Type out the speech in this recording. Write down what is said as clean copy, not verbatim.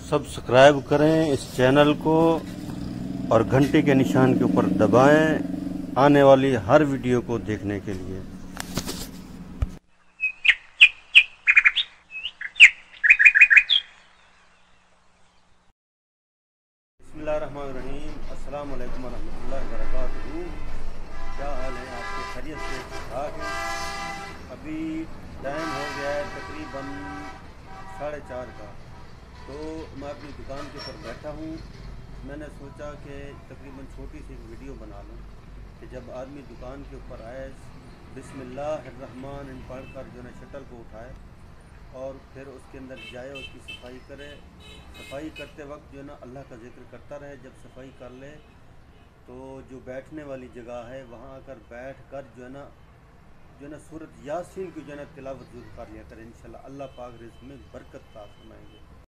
Subscribe करें इस channel को और घंटे के निशान के ऊपर दबाएं आने वाली हर वीडियो को देखने के लिए। बिस्मिल्लाहिर्रहमानिर्रहीम। अस्सलाम वालेकुम रहमतुल्लाहि व बरकातहू। क्या हाल है आपके? खैरियत से ठाक है? अभी टाइम हो गया है तकरीबन 4:30 का, तो मैं अपनी दुकान के ऊपर बैठा हूँ। मैंने सोचा कि तकरीबन छोटी सी एक वीडियो बना लूँ कि जब आदमी दुकान के ऊपर आए बिस्मिल्लाहिर्रहमानिर्रहीम पढ़ कर जो है शटल को उठाए और फिर उसके अंदर जाए, उसकी सफाई करे। सफाई करते वक्त जो है ना अल्लाह का जिक्र करता रहे। जब सफाई कर ले तो जो बैठने वाली जगह है वहाँ आकर बैठ कर जो है ना सूरत यासीन की जो है ना तिलावत जरूर कर लिया करें। इंशाल्लाह अल्लाह पाक रिज़्क़ में बरकत अता फरमाएंगे।